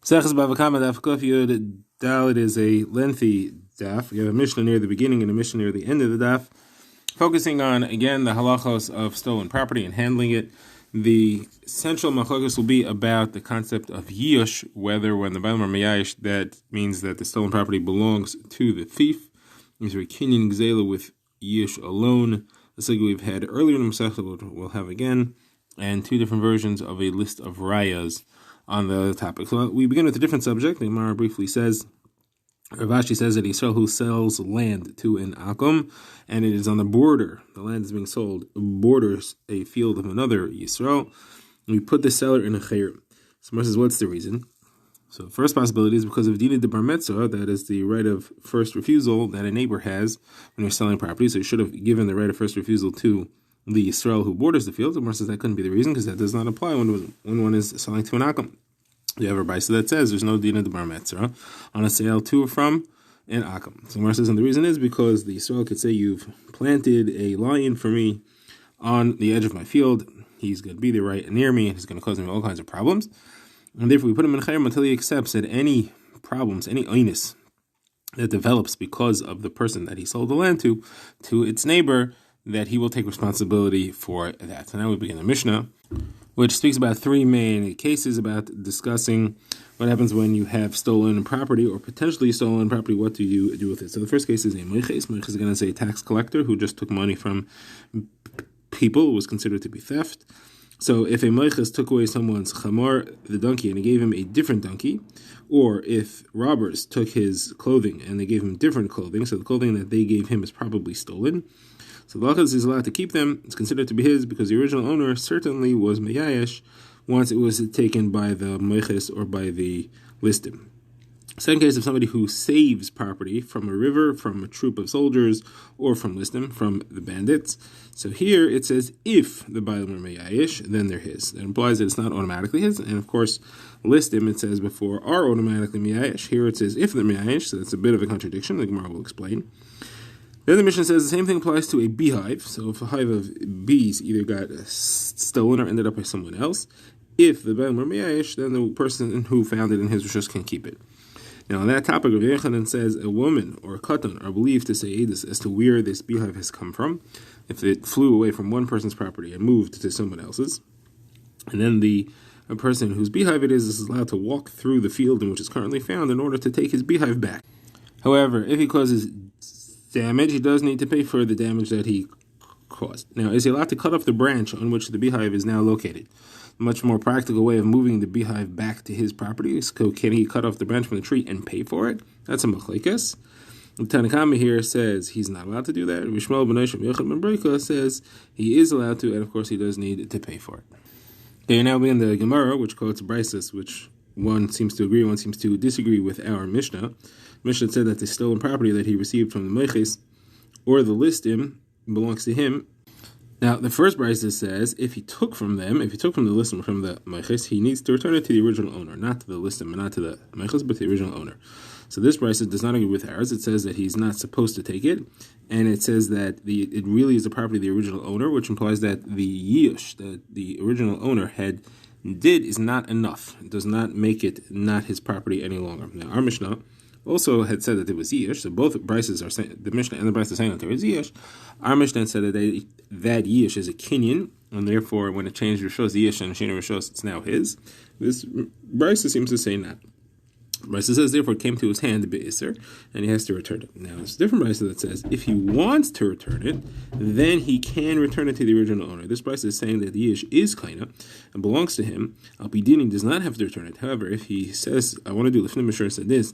Bava Kamma daf Kuf Yud Daled is a lengthy daf. We have a Mishnah near the beginning and a Mishnah near the end of the daf, focusing on, again, the halachos of stolen property and handling it. The central machlokes will be about the concept of yish, whether when the bailam are meyayish, that means that the stolen property belongs to the thief. Is there a kinyan gzela with yish alone? The sugya we've had earlier in the Masechta we'll have again, and two different versions of a list of rayas on the topic. So we begin with a different subject. The Gemara briefly says, Rav Ashi says that Yisrael who sells land to an akum, and it is on the border, the land is being sold, borders a field of another Yisrael, we put the seller in a chayrim. So Gemara says, what's the reason? So the first possibility is because of dina de bar mitzvah, that is the right of first refusal that a neighbor has when you're selling property. So you should have given the right of first refusal to the Yisrael who borders the field. The Gemara says that couldn't be the reason, because that does not apply when one is selling to an akum. You have a brisa that says there's no dina de bar mitzvah on a sale to or from an akum. So Gemara says, and the reason is because the Yisrael could say, you've planted a lion for me on the edge of my field. He's going to be there right near me, and he's going to cause me all kinds of problems. And therefore, we put him in chayrim until he accepts that any problems, any oinus that develops because of the person that he sold the land to its neighbor, that he will take responsibility for that. So now we begin the Mishnah, which speaks about three main cases about discussing what happens when you have stolen property or potentially stolen property. What do you do with it? So the first case is a moiches. Moiches is going to say a tax collector who just took money from people. It was considered to be theft. So if a moiches took away someone's chamar, the donkey, and he gave him a different donkey, or if robbers took his clothing and they gave him different clothing, so the clothing that they gave him is probably stolen, so the Lachas is allowed to keep them. It's considered to be his because the original owner certainly was meyayish once it was taken by the moiches or by the listim. Second case of somebody who saves property from a river, from a troop of soldiers, or from listim, from the bandits. So here it says if the bailam are meyayish, then they're his. That implies that it's not automatically his. And of course, listim, it says before, are automatically meyayish. Here it says if they're meyayish, so that's a bit of a contradiction. The Gemara will explain. Then the Mishnah says the same thing applies to a beehive. So if a hive of bees either got stolen or ended up by someone else, if the bailam were meyayish, then the person who found it in his rishus can keep it. Now on that topic, Rav Yechanan says a woman or a katan are believed to say edus as to where this beehive has come from, if it flew away from one person's property and moved to someone else's. And then a person whose beehive it is allowed to walk through the field in which it's currently found in order to take his beehive back. However, if he causes damage, he does need to pay for the damage that he caused. Now, is he allowed to cut off the branch on which the beehive is now located? A much more practical way of moving the beehive back to his property. So can he cut off the branch from the tree and pay for it? That's a machlekes. The Bava Kamma here says he's not allowed to do that. Rishmal ben Yoshim Yochad ben Breika says he is allowed to, and of course he does need to pay for it. Okay, now we in the Gemara, which quotes brises, which one seems to agree, one seems to disagree with our Mishnah. Mishnah said that the stolen property that he received from the moiches or the listim belongs to him. Now, the first brisa says if he took from the listim, from the moiches, he needs to return it to the original owner, not to the listim and not to the moiches, but the original owner. So this brisa does not agree with ours. It says that he's not supposed to take it, and it says that it really is the property of the original owner, which implies that the yish that the original owner did is not enough. It does not make it not his property any longer. Now, our Mishnah also had said that it was yish, so both brises are saying, the Mishnah and the brisa are saying that there is yish. Our Mishnah said that yish is a kinyan, and therefore when it changed rishos yish and shina rishos, it's now his. This brisa seems to say not. Brisa says therefore it came to his hand be'isr, and he has to return it. Now there's a different brisa that says if he wants to return it, then he can return it to the original owner. This brisa is saying that the yish is kaina and belongs to him. Al Pidini does not have to return it. However, if he says I want to do lifnei mishur said this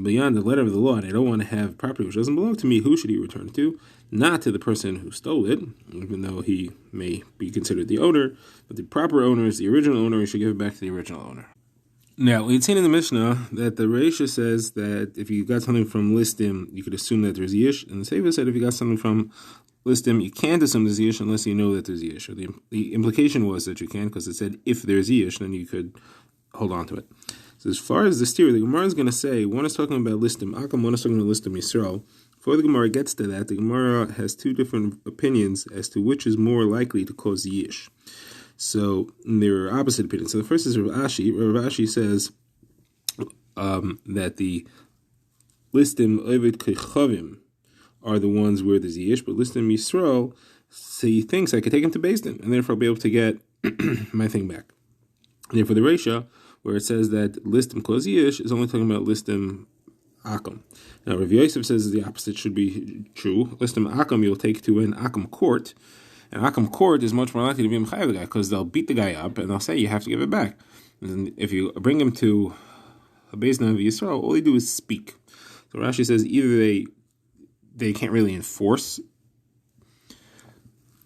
beyond the letter of the law, and I don't want to have property which doesn't belong to me, who should he return it to? Not to the person who stole it, even though he may be considered the owner, but the proper owner is the original owner. He should give it back to the original owner. Now, we've seen in the Mishnah that the Reisha says that if you got something from listim, you could assume that there's yish, and the Seva said if you got something from listim, you can't assume there's yish unless you know that there's yish. Or the implication was that you can, because it said if there's yish, then you could hold on to it. So as far as this theory, the Gemara is going to say, one is talking about listim Akam, one is talking about listim Yisrael. Before the Gemara gets to that, the Gemara has two different opinions as to which is more likely to cause yish. So there are opposite opinions. So the first is Rav Ashi. Rav Ashi says that the listim ovid kechavim are the ones where there's yish, but listim Yisrael, so he thinks I could take him to Beis Din, and therefore I'll be able to get my thing back. And therefore the Reisha, where it says that listim kos yish, is only talking about listim akum. Now Rav Yosef says the opposite should be true. Listim akum you'll take to an akum court, and akum court is much more likely to be mechayev the guy, because they'll beat the guy up and they'll say you have to give it back. And if you bring him to a Beis Din of Yisrael, all they do is speak. So Rashi says either they can't really enforce,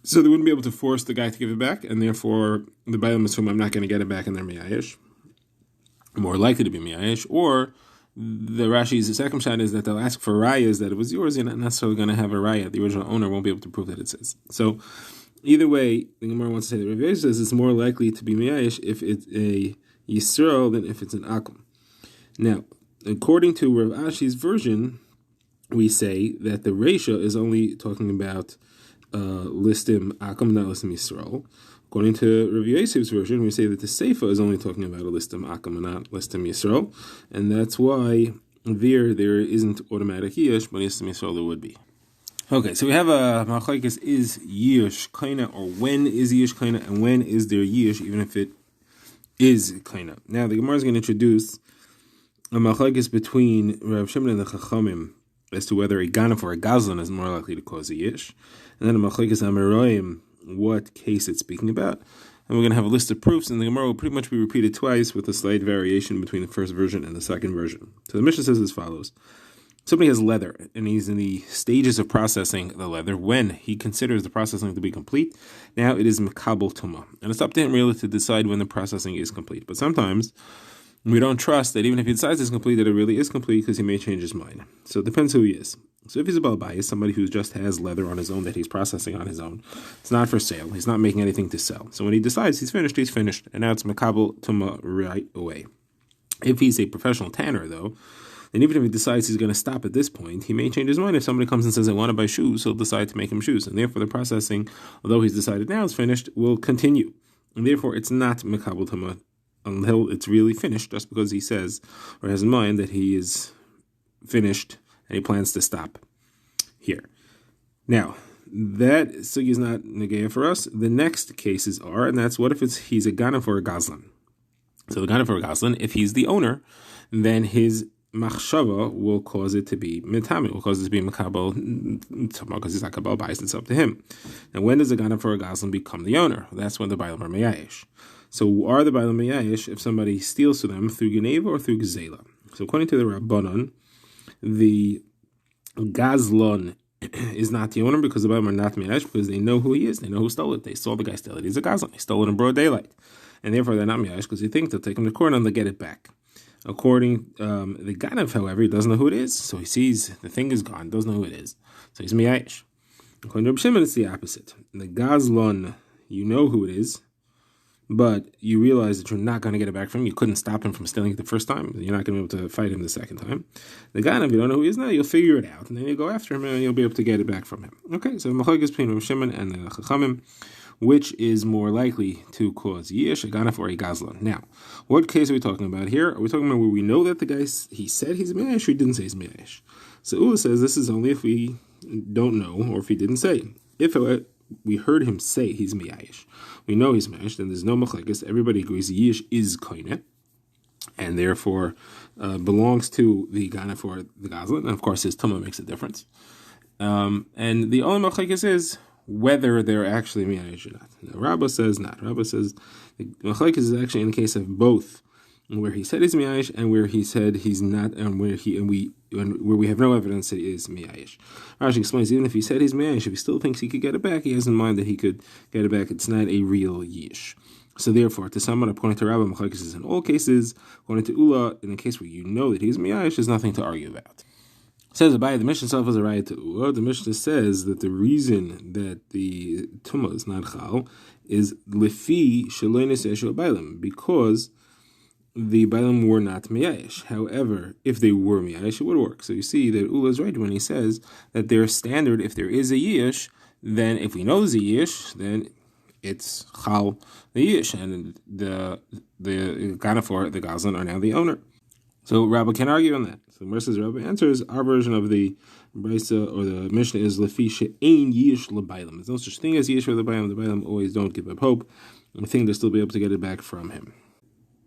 so they wouldn't be able to force the guy to give it back, and therefore the Bailam assume I'm not going to get it back, and they're miyayish, more likely to be miyayish. Or the Rashi's second shot is that they'll ask for rayas that it was yours. You're not necessarily going to have a raya. The original owner won't be able to prove that it says. So either way, the Gemara wants to say that Rav Yosef says it's more likely to be miyayish if it's a Yisrael than if it's an akum. Now, according to Rav Ashi's version, we say that the Reisha is only talking about listim akum, not listim Yisrael. According to Rav Yosef's version, we say that the Seifa is only talking about a listim akum and not listim Yisrael, and that's why there isn't automatic yish, but listim Yisrael there would be. Okay, so we have a machlokes is yish kaina, or when is yish kaina, and when is there yish, even if it is kaina. Now the Gemara is going to introduce a machlokes between Rav Shimon and the Chachamim as to whether a ganaf or a gazlan is more likely to cause a yish, and then a machlokes amaroim, what case it's speaking about, and we're going to have a list of proofs, and the Gemara will pretty much be repeated twice with a slight variation between the first version and the second version. So the Mishnah says as follows: somebody has leather, and he's in the stages of processing the leather. When he considers the processing to be complete, now it is mekabel tuma, and it's up to him really to decide when the processing is complete. But sometimes we don't trust that even if he decides it's complete, that it really is complete, because he may change his mind. So it depends who he is. So if he's a balbayis, somebody who just has leather on his own that he's processing on his own, it's not for sale. He's not making anything to sell. So when he decides he's finished, and now it's mekabel tuma right away. If he's a professional tanner, though, and even if he decides he's going to stop at this point, he may change his mind. If somebody comes and says, I want to buy shoes, he'll decide to make him shoes. And therefore the processing, although he's decided now is finished, will continue. And therefore it's not mekabel tuma until it's really finished, just because he says or has in mind that he is finished and he plans to stop here. Now, that sugi is not negaya for us. The next cases are, and that's what if he's a ganaf or a gazlan. So the ganaf or a gazlan, if he's the owner, then his machshava will cause it to be mitami, will cause it to be makabel, because he's not kabel bias, it's up to him. And when does a ganaf or a gazlan become the owner? That's when the bailam are meyayish. So are the bailam meyayish if somebody steals to them through geneva or through gzela? So according to the Rabbanon, the gazlan is not the owner, because the bailam are not meyayish, because they know who he is, they know who stole it, they saw the guy steal it, he's a gazlan, he stole it in broad daylight, and therefore they're not meyayish, because they think they'll take him to court and they'll get it back. According the ganav, however, he doesn't know who it is, so he sees the thing is gone, doesn't know who it is, so he's meyayish. According to Reb Shimon, it's the opposite. The gazlan, you know who it is, but you realize that you're not going to get it back from him. You couldn't stop him from stealing it the first time. You're not going to be able to fight him the second time. The ganav, you don't know who he is now, you'll figure it out, and then you'll go after him, and you'll be able to get it back from him. Okay, so the machlokes between Reb Shimon and the Chachamim, which is more likely to cause yish, a ganaf or a gazlan. Now, what case are we talking about here? Are we talking about where we know that the guy, he said he's meyayish, or he didn't say he's meyayish? So Ula says this is only if we don't know, or if he didn't say. If we heard him say he's meyayish, we know he's meyayish, then there's no machlekes. Everybody agrees yish is koine, and therefore belongs to the ganaf or the gazlan. And of course, his tumah makes a difference. And the only machlekes is whether they're actually meyayish or not. Now, Rabbah says not. Rabbah says the machlekes is actually in the case of both, where he said he's meyayish and where he said he's not, and where we have no evidence that he is meyayish. Rashi explains, even if he said he's meyayish, if he still thinks he could get it back, he has in mind that he could get it back. It's not a real yish. So therefore, to sum it up, according to Rabbah, machlekes is in all cases. According to Ula, in the case where you know that he's meyayish, there's nothing to argue about. Says Abai, the Mishnah itself is a raya to Ula. The Mishnah says that the reason that the tumah is not chal is lefi shalonis eshu bailam, because the bailam were not meyayish. However, if they were meyayish, it would work. So you see that Ula is right when he says that their standard, if there is a yish, then if we know there's a yish, then it's chal the yish, and the ganaf or the gazlan are now the owner. So Rabbi can argue on that. So Mercer's Rabbi answers, our version of the Brisa or the Mishnah is Lefi she'ein yish lebaylam. There's no such thing as yish for the baylam. The baylam always don't give up hope. We think they'll still be able to get it back from him.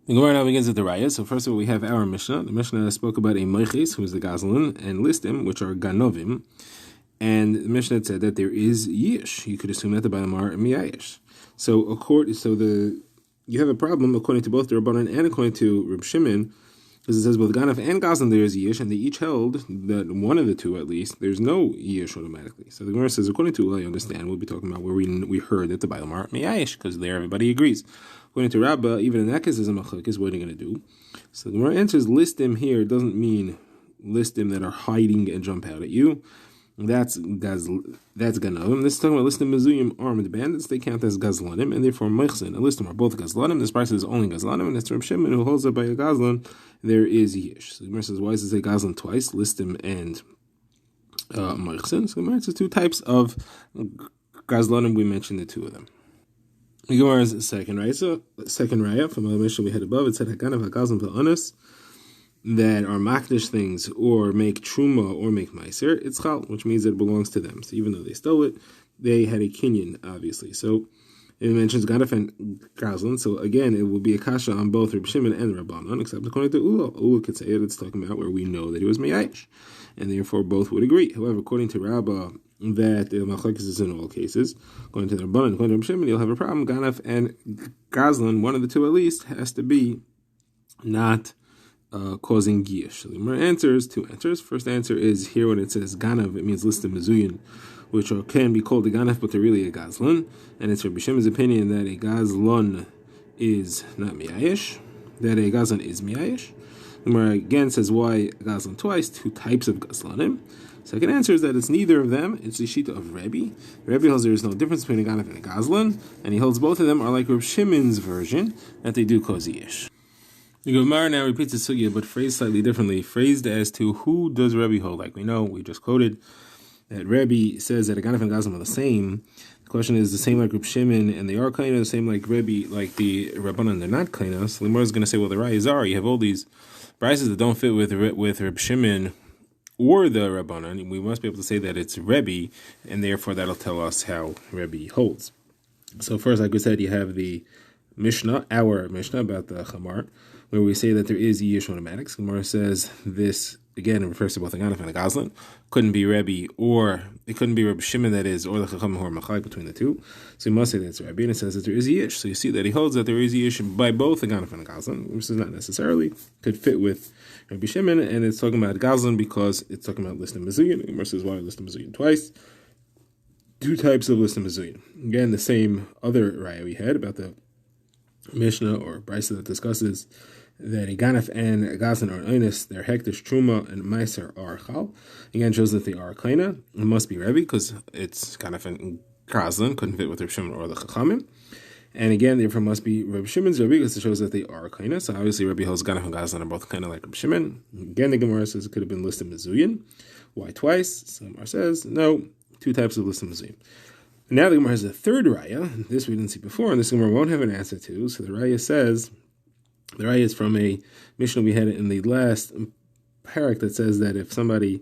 The Gemara now begins with the Raya. So first of all, we have our Mishnah. The Mishnah spoke about a Moiches, who is the Gazlan, and Listim, which are Ganovim. And the Mishnah said that there is Yish. You could assume that the Baylam are Miyayish. So you have a problem according to both the Rabbanan and according to Reb Shimon, because it says both Ganaf and Gazlan there is Yish, and they each held that one of the two at least, there's no Yish automatically. So the Gemara says, according to what I understand, we'll be talking about where we heard that the Baylam are Miyayish, because there everybody agrees. According to Rabbah, even in that case, is a machlokes. What are you going to do? So the Gemara answers, listim here doesn't mean listim that are hiding and jump out at you. That's ganovim. This is talking about listim mezuyim, armed bandits. They count as gazlanim, and therefore mechzin and listim are both gazlanim. This price is only gazlanim, and that's Reb Shimon who holds up by a gazlan. There is yish. So the Gemara says, why does it say gazlan twice? Listim and mechzin. So the Gemara says two types of gazlanim. We mentioned the two of them. The Gemara's second raya from the Mishnah we had above, it said Hakanav Hakazim Pa'anas that are makdish things or make truma or make meiser, it's chal, which means that it belongs to them. So even though they stole it, they had a kinyan, obviously. So it mentions Ganaf and Gazlan. So again, it will be a kasha on both Reb Shimon and Rabbanan, except according to Ula. Ula could say it, it's talking about where we know that he was Meyayish, and therefore both would agree. However, according to Rabbah, that the machlokes is in all cases. Going to the Rabbanan, going to Reb Shimon, you'll have a problem. Ganaf and Gazlan, one of the two at least, has to be not causing gish. So the Gemara answers two answers. First answer is here when it says Ganav, it means listed mezuyin, which can be called a Ganaf, but they're really a Gazlan. And it's Rabbi Shimon's opinion that a Gazlan is not Miyayish, that a Gazlan is Miyayish. The Gemara again says why Gazlan twice, two types of Gazlanim. Second answer is that it's neither of them. It's the shita of Rebbe. Rebbe holds there is no difference between a Ganaf and a Gazlan, and he holds both of them are like Reb Shimon's version, that they do cause yish. The Gemara now repeats the sugya, but phrased slightly differently, phrased as to who does Rebbe hold. Like we know, we just quoted that Rebbe says that a Ganaf and Gazlan are the same. The question is the same like Reb Shimon, and they are kind of the same like Rebbe, like the Rabbanan, they're not kind of. So the Gemara is going to say, well, the Rayas are. You have all these prices that don't fit with Reb Shimon or the Rabbanan. We must be able to say that it's Rebbe, and therefore that'll tell us how Rebbe holds. So first, like we said, you have the Mishnah, our Mishnah about the Chamar, where we say that there is Yish automatics. Gemara says this, again, it refers to both the Ganaf and the Gazlan. Couldn't be Rebbe, or it couldn't be Reb Shimon, that is, or the Chacham who are Machlek between the two. So you must say that's Rebbe, and it says that there is Yish. So you see that he holds that there is Yish by both the Ganaf and the Gazlan, which is not necessarily, could fit with Rabbi Shimon, and it's talking about Gazlan because it's talking about Listim Mezuyin. Gemara says why Listim Mezuyin twice. Two types of Listim Mezuyin. Again, the same other raya we had about the Mishnah or Brisa that discusses that a Ganaf and a Gazlan are Einis, their Hektish, Truma, and Meiser are Chal. Again, shows that they are Kaina. It must be Rebbe because it's Ganaf and Gazlan, couldn't fit with Reb Shimon or the Chachamim. And again, therefore must be Reb Shimon's Rebbe because it shows that they are Kaina. So obviously Rebbe holds Ganaf and Gazlan are both kind of like Reb Shimon. Again, the Gemara says it could have been listed Mezuyin. Why twice? So Gemara says, no, two types of listed Mezuyin. Now the Gemara has a third raya. This we didn't see before, and this Gemara won't have an answer to. So the raya says, the raya is from a Mishnah we had in the last parak that says that if somebody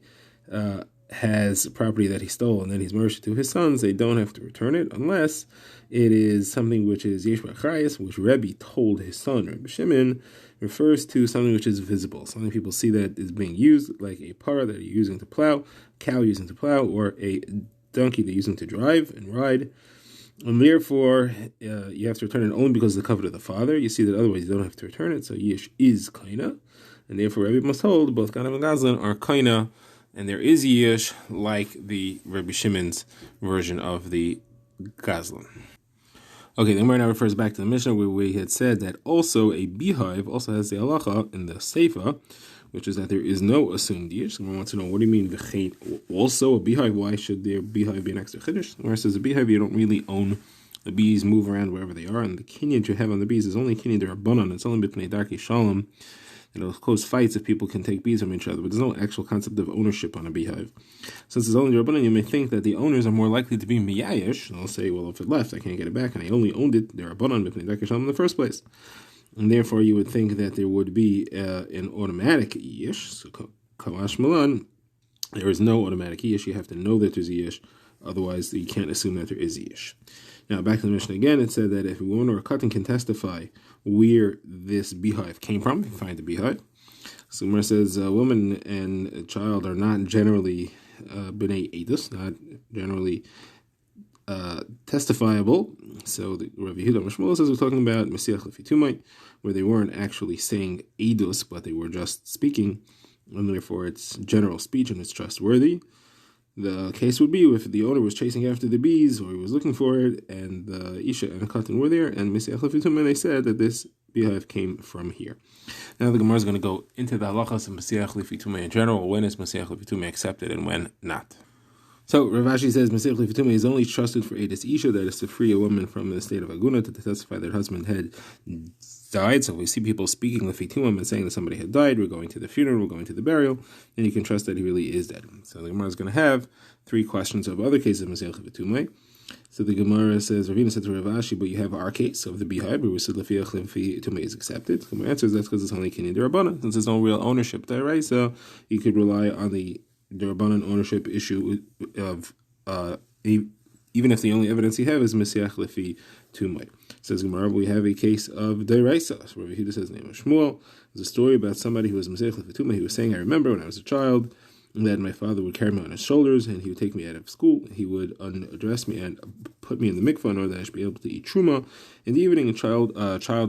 has property that he stole and then he's merged to his sons, they don't have to return it unless it is something which is yesh b'achrayis, which Rebbe told his son, Rebbe Shimon, refers to something which is visible. Something people see that is being used, like a parah that you're using to plow, a cow using to plow, or a donkey that you're using to drive and ride. And therefore, you have to return it only because of the covenant of the father. You see that otherwise you don't have to return it, so Yish is Kaina. And therefore, Rebbe must hold both Ganav and Gazlan are Kaina, and there is Yish like the Rebbe Shimon's version of the Gazlan. Okay, the Gemara now refers back to the Mishnah where we had said that also a beehive also has the halacha in the Seifa, which is that there is no assumed yish. Someone wants to know, what do you mean v'chein? Also a beehive, why should their beehive be an extra chiddush? Where it says a beehive, you don't really own the bees, move around wherever they are, and the kinyan you have on the bees is only kinyan d'Rabbanan. It's only b'pnei darkei shalom. It'll cause fights if people can take bees from each other, but there's no actual concept of ownership on a beehive. Since it's only d'Rabbanan, you may think that the owners are more likely to be miyayish. And they'll say, well, if it left, I can't get it back, and I only owned it d'Rabbanan b'pnei darkei shalom in the first place. and therefore you would think that there would be an automatic yish. So kamash malan, there is no automatic yish. You have to know that there's a yish, otherwise you can't assume that there is a yish. Now back to the Mishnah again, it said that if a woman or a katan can testify where this beehive came from, you find the beehive. So Gemara says a woman and a child are not generally b'nei edus, not generally testifiable. So the Rav Yehuda Mishmol says we're talking about Mesiach Lefitumai, where they weren't actually saying edus, but they were just speaking, and therefore it's general speech and it's trustworthy. The case would be if the owner was chasing after the bees or he was looking for it, and the Isha and the Katan were there, and Mesiach Lefitumai, they said that this beehive came from here. Now the Gemara is going to go into the halachas of Mesiach Lefitumai in general. When is Mesiach Lefitumai accepted and when not? So Rav Ashi says Mesiach Lefitumai is only trusted for Edis Isha, that is to free a woman from the state of Aguna, to testify that her husband had died. So if we see people speaking Lefitumai and saying that somebody had died, we're going to the funeral, we're going to the burial, and you can trust that he really is dead. So the Gemara is going to have three questions of other cases of Mesiach Lefitumai. So the Gemara says, Ravina said to Rav Ashi, but you have our case of the beehive, where we said Lefiach Lefitumai is accepted. The Gemara answers that's because it's only Kinyan D'Rabbanan, since there's no real ownership there, right? So you could rely on the D'Rabbanan ownership issue of even if the only evidence you have is Mesiach Lefitumai. Says Gemara, we have a case of D'Oraisa. So Rav Yehuda says, name of Shmuel. There's a story about somebody who was Mesiach Lefitumai. He was saying, I remember when I was a child, that my father would carry me on his shoulders, and he would take me out of school. He would undress me and put me in the mikvah in order that I should be able to eat truma. In the evening, a child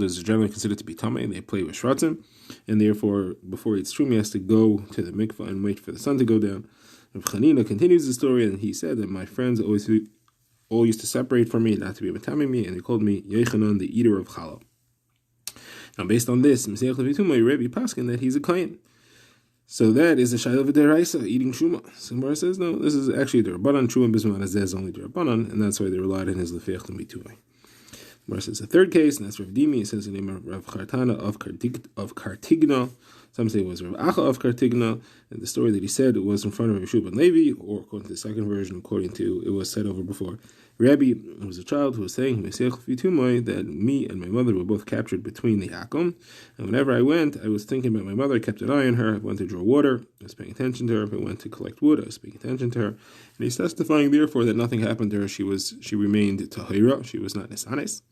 is generally considered to be tamei, and they play with shratzim, and therefore, before he eats truma, he has to go to the mikvah and wait for the sun to go down. Rav Chanina continues the story, and he said that my friends all used to separate from me, not to be matamei me, and they called me Yechanan, the eater of challah. Now, based on this, Mesiach Lefitumai, Rebbe Paskin, that he's a kohen. So that is a shayla of deraisa, eating truma. So Gemara says, no, this is actually derabanan. Truma bisman azeh is only derabanan, and that's why they relied on his lefiach lefitumai. Gemara says a third case, and that's Rav Dimi. It says the name of Rav Chartana of Kartigna. Some say it was Rav Acha of Kartigna, and the story that he said it was in front of Yeshua ben Levi, or according to the second version, according to it was said over before. Rabbi was a child who was saying that me and my mother were both captured between the Akom, and whenever I went, I was thinking about my mother. I kept an eye on her. I went to draw water, I was paying attention to her. If I went to collect wood, I was paying attention to her. And he's testifying, therefore, that nothing happened to her. She remained tahira. She was not nesanes.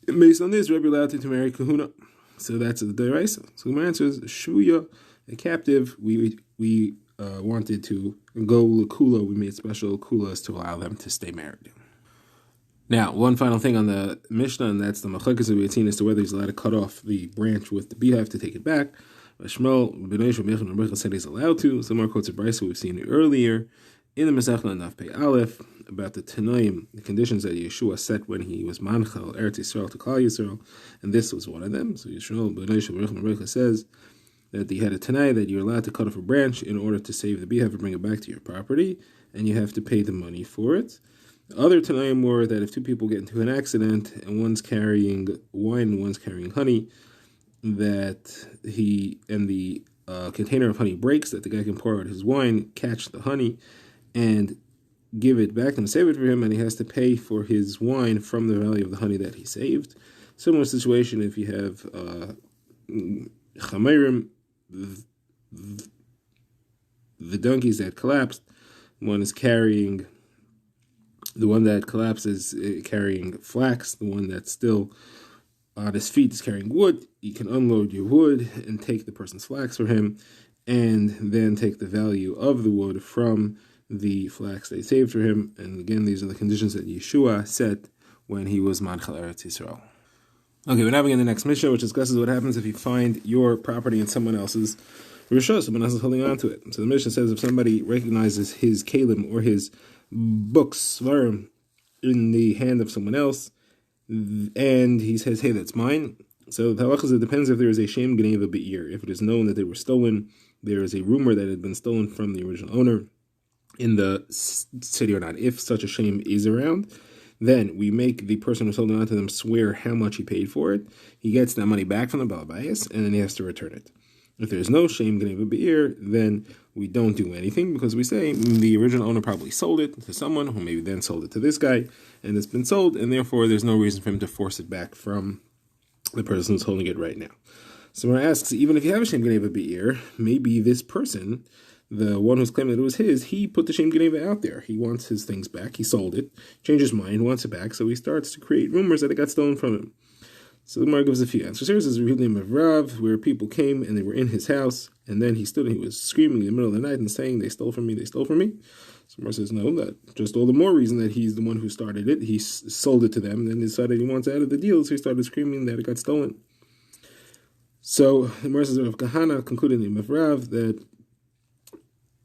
Based on this, Rabbi allowed her to marry Kahuna. So that's the deraisa. So my answer is Shuya, a captive. We wanted to go lakula. We made special kulas to allow them to stay married. Now, one final thing on the Mishnah, and that's the machakas that we had seen as to whether he's allowed to cut off the branch with the beehive to take it back. Shmuel Bnei Shmuel said he's allowed to. Some more quotes of Brisa we've seen earlier in the Masechta Naf Pei Aleph about the Tanoim, the conditions that Yeshua set when he was Manchal Eretz Yisrael to Klal Yisrael, and this was one of them. So Yeshua Bnei Shmuel says that he had a Tanai that you're allowed to cut off a branch in order to save the beehive and bring it back to your property, and you have to pay the money for it. Other Tanaim were that if two people get into an accident and one's carrying wine and one's carrying honey, that the container of honey breaks, that the guy can pour out his wine, catch the honey, and give it back and save it for him, and he has to pay for his wine from the value of the honey that he saved. Similar situation if you have chamerim, the donkeys that collapsed, the one that collapses carrying flax, the one that's still on his feet is carrying wood. You can unload your wood and take the person's flax for him, and then take the value of the wood from the flax they saved for him. And again, these are the conditions that Yeshua set when he was Manchal Eretz Yisrael. Okay, we're now beginning the next Mishnah, which discusses what happens if you find your property in someone else's Rishos, someone else is holding on to it. So the Mishnah says if somebody recognizes his kalim or his books, svarim, in the hand of someone else, and he says, hey, that's mine. So the halachas, it depends if there is a shem geneva be'ir. If it is known that they were stolen, there is a rumor that it had been stolen from the original owner in the city or not. If such a shem is around, then we make the person who's holding on to them swear how much he paid for it. He gets that money back from the Balabayas, and then he has to return it. If there's no shem geneva be'ir, then we don't do anything, because we say the original owner probably sold it to someone who maybe then sold it to this guy, and it's been sold, and therefore there's no reason for him to force it back from the person who's holding it right now. So I asks, even if you have a Shem Geneva Be'ir, maybe this person, the one who's claiming that it was his, he put the Shem Geneva out there. He wants his things back. He sold it, changed his mind, wants it back. So he starts to create rumors that it got stolen from him. So the Gemara gives a few answers. Here's the real name of Rav, where people came and they were in his house, and then he stood and he was screaming in the middle of the night and saying, "They stole from me, they stole from me." So Gemara says, no, that just all the more reason that he's the one who started it. He sold it to them, and then decided he wants out of the deal, so he started screaming that it got stolen. So the Gemara says, Rav Kahana concluded in the name of Rav that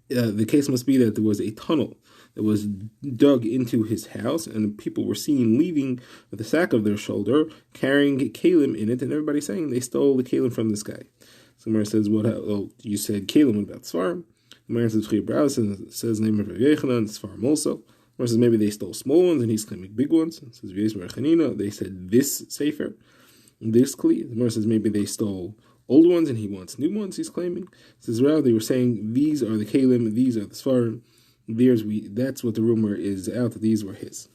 the case must be that there was a tunnel that was dug into his house, and people were seen leaving with a sack of their shoulder, carrying kalim in it, and everybody saying they stole the kalim from this guy. So Gemara says, well, you said kalim about Svarim. Gemara says, says the name of Rav Yechanan, Svarim also. Gemara says, maybe they stole small ones, and he's claiming big ones. It says, they said this sefer, this kli. Gemara says, maybe they stole old ones, and he wants new ones, he's claiming. It says, Rav, they were saying, these are the kalim, these are the Svarim. That's what the rumor is out, that these were his.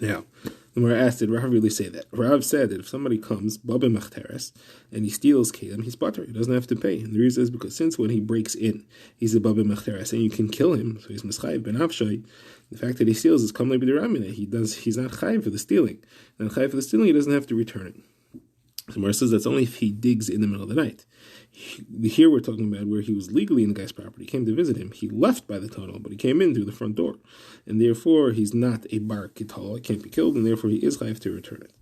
Now, when we're asked, did Rav really say that? Rav said that if somebody comes, Baba Machteres, and he steals Kalim, he's butter. He doesn't have to pay. And the reason is because since when he breaks in, he's a Baba Machteres, and you can kill him, so he's Mischayiv ben Avshai. The fact that he steals is Kamle b'Diramina. He's not Chayiv for the stealing. And Chayiv for the stealing, he doesn't have to return it. So Mar says that's only if he digs in the middle of the night. Here we're talking about where he was legally in the guy's property. He came to visit him. He left by the tunnel, but he came in through the front door. And therefore, he's not a bar kitol. It can't be killed, and therefore he is chayav to return it.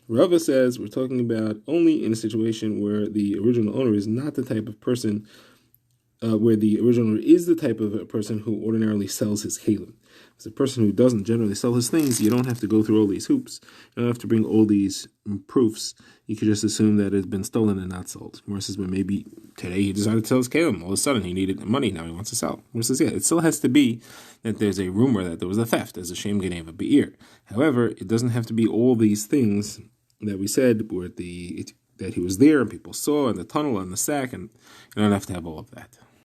Rava says we're talking about only in a situation where the original owner is not the type of person, where the original owner is the type of a person who ordinarily sells his kalim. As a person who doesn't generally sell his things, you don't have to go through all these hoops. You don't have to bring all these proofs. You could just assume that it's been stolen and not sold. Gemara says, but maybe today he decided to sell his kalim. All of a sudden he needed money. Now he wants to sell. Gemara says, yeah, it still has to be that there's a rumor that there was a theft. There's a Shem Geneva Be'ir. However, it doesn't have to be all these things that we said where that he was there and people saw, and the tunnel and the sack, and you don't have to have all of that.